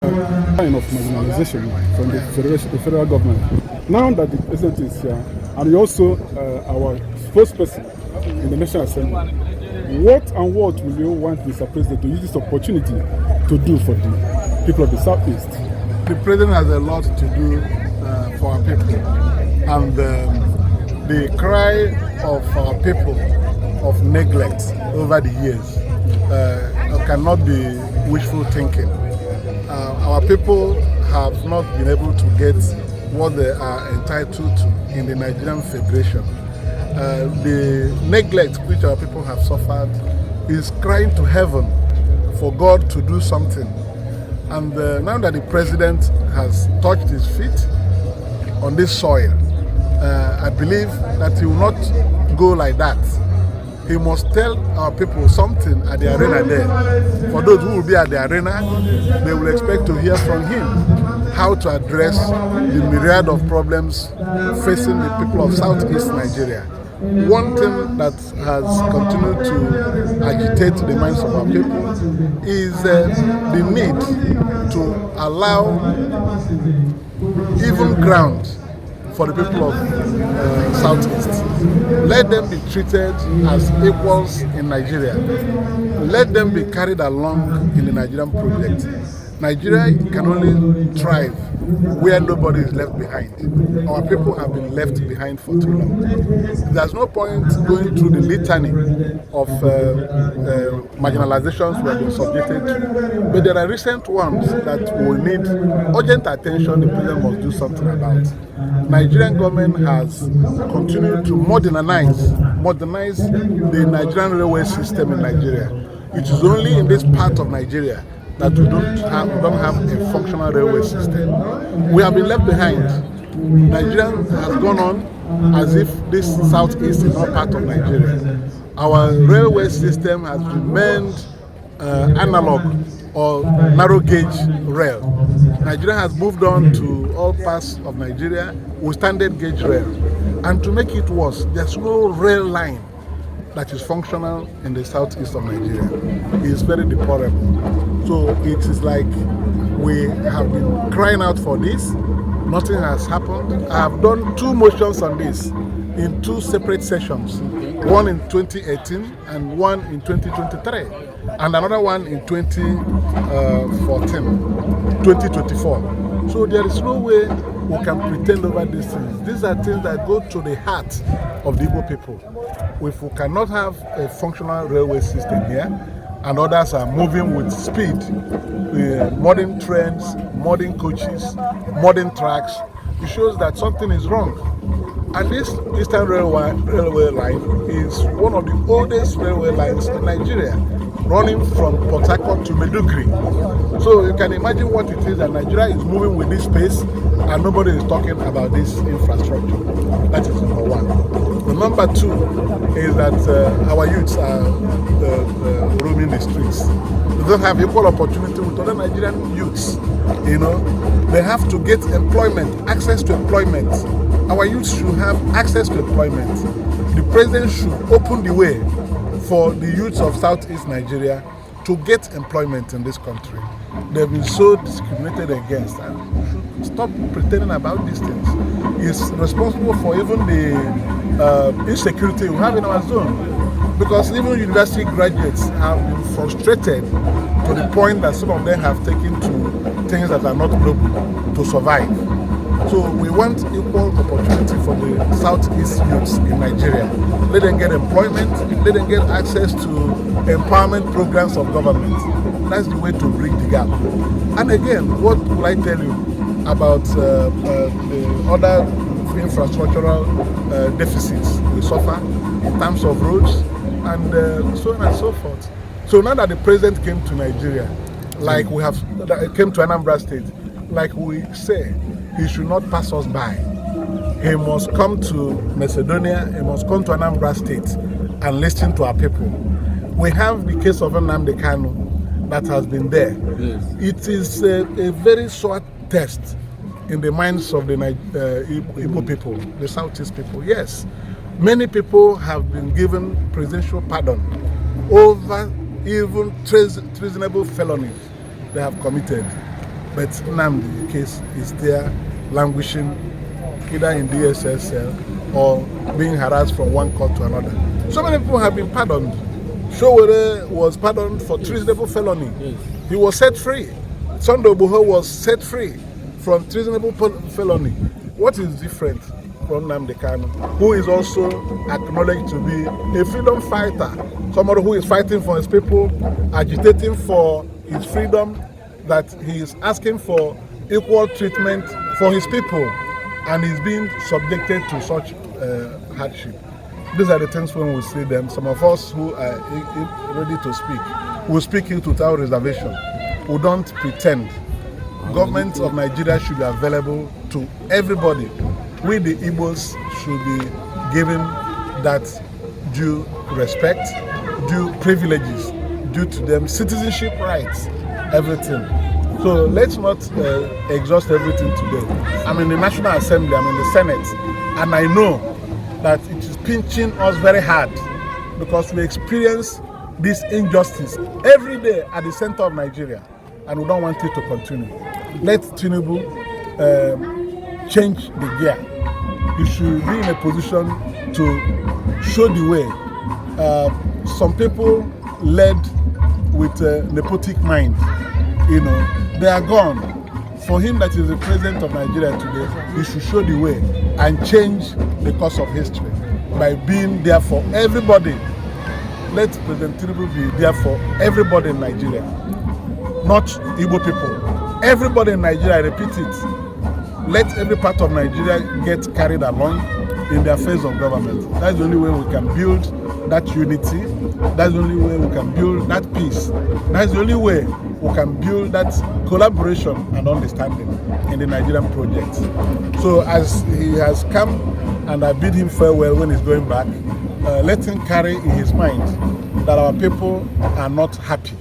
Kind of marginalization from the federal government. Now that the president is here, and he also our spokesperson in the National Assembly, what will you want Mr. President to use this opportunity to do for the people of the Southeast? The president has a lot to do for our people, and the cry of our people of neglect over the years cannot be wishful thinking. Our people have not been able to get what they are entitled to in the Nigerian Federation. The neglect which our people have suffered is crying to heaven for God to do something. And now that the president has touched his feet on this soil, I believe that he will not go like that. He must tell our people something at the arena there. For those who will be at the arena, they will expect to hear from him how to address the myriad of problems facing the people of Southeast Nigeria. One thing that has continued to agitate the minds of our people is the need to allow even ground for the people of Southeast. Let them be treated as equals in Nigeria. Let them be carried along in the Nigerian project. Nigeria can only thrive where nobody is left behind. Our people have been left behind for too long. There's no point going through the litany of marginalizations we have been subjected to. But there are recent ones that will need urgent attention. The president must do something about. Nigerian government has continued to modernize the Nigerian railway system in Nigeria. It is only in this part of Nigeria that we don't have a functional railway system. We have been left behind. Nigeria has gone on as if this Southeast is not part of Nigeria. Our railway system has remained analog or narrow gauge rail. Nigeria has moved on to all parts of Nigeria with standard gauge rail. And to make it worse, there's no rail line that is functional in the southeast of Nigeria. It is very deplorable. So it is like we have been crying out for this. Nothing has happened. I have done 2 motions on this in 2 separate sessions. One in 2018 and one in 2023. And another one in 2024. So there is no way we can pretend over these things. These are things that go to the heart of the Igbo people. If we cannot have a functional railway system here, and others are moving with speed, modern trains, modern coaches, modern tracks, it shows that something is wrong. And this Eastern Railway line is one of the oldest railway lines in Nigeria, running from Port Harcourt to Maiduguri. So you can imagine what it is that Nigeria is moving with this pace and nobody is talking about this infrastructure. That is number one. The number 2 is that our youths are roaming the streets. They don't have equal opportunity with other Nigerian youths. You know, they have to get employment, access to employment. Our youths should have access to employment. The president should open the way for the youths of Southeast Nigeria to get employment in this country. They've been so discriminated against, and we should stop pretending about these things. He's responsible for even the insecurity we have in our zone, because even university graduates have been frustrated to the point that some of them have taken to things that are not global to survive. So we want equal opportunity for the Southeast youths in Nigeria. Let them get employment, let them get access to empowerment programs of government. That's the way to bridge the gap. And again, what will I tell you about the other infrastructural deficits we suffer in terms of roads and so on and so forth. So now that the president came to Nigeria, like we have came to Anambra State, like we say, he should not pass us by. He must come to Macedonia, he must come to Anambra State and listen to our people. We have the case of Nnamdi Kanu that has been there. Yes. It is a very sore test in the minds of the Igbo people, the Southeast people. Yes, many people have been given presidential pardon over even treasonable felonies they have committed. But Nnamdi case is there languishing either in DSS cell or being harassed from one court to another. So many people have been pardoned. Sowore was pardoned for treasonable felony. Yes. He was set free. Igboho was set free from treasonable felony. What is different from Nnamdi Kanu, who is also acknowledged to be a freedom fighter, somebody who is fighting for his people, agitating for his freedom, that he is asking for equal treatment for his people, and he's being subjected to such hardship. These are the things when we see them. Some of us who are ready to speak will speak it without reservation. We don't pretend. Government of Nigeria should be available to everybody. We, the Igbos, should be given that due respect, due privileges, due to them, citizenship rights, everything. So let's not exhaust everything today. I'm in the National Assembly, I'm in the Senate, and I know that it is pinching us very hard because we experience this injustice every day at the center of Nigeria, and we don't want it to continue. Let Tinubu change the gear. He should be in a position to show the way. Some people led with a nepotic mind, they are gone. For him that is the president of Nigeria today, he should show the way and change the course of history by being there for everybody. Let President Tinubu be there for everybody in Nigeria, not Igbo people. Everybody in Nigeria, I repeat it, let every part of Nigeria get carried along in the affairs of government. That's the only way we can build that unity. That's the only way we can build that peace. That's the only way we can build that collaboration and understanding in the Nigerian project. So as he has come, and I bid him farewell when he's going back, let him carry in his mind that our people are not happy.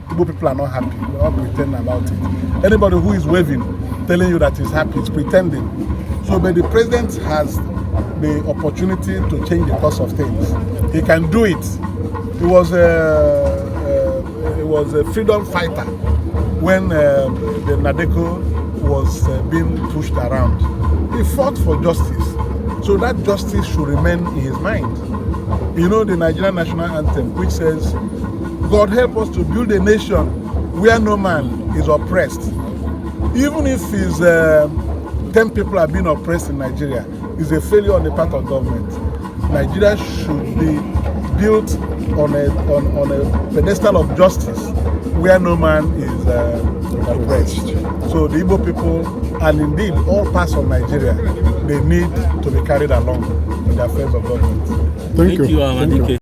Igbo people are not happy. We're not pretending about it. Anybody who is waving, telling you that he's happy, is pretending. So but the president has the opportunity to change the course of things. He can do it. He was a freedom fighter when the Nadeko was being pushed around. He fought for justice. So that justice should remain in his mind. The Nigerian national anthem, which says, God help us to build a nation where no man is oppressed. Even if 10 people are being oppressed in Nigeria, it's a failure on the part of government. Nigeria should be built on a pedestal of justice where no man is oppressed. So the Igbo people, and indeed all parts of Nigeria, they need to be carried along in the affairs of government. Thank you.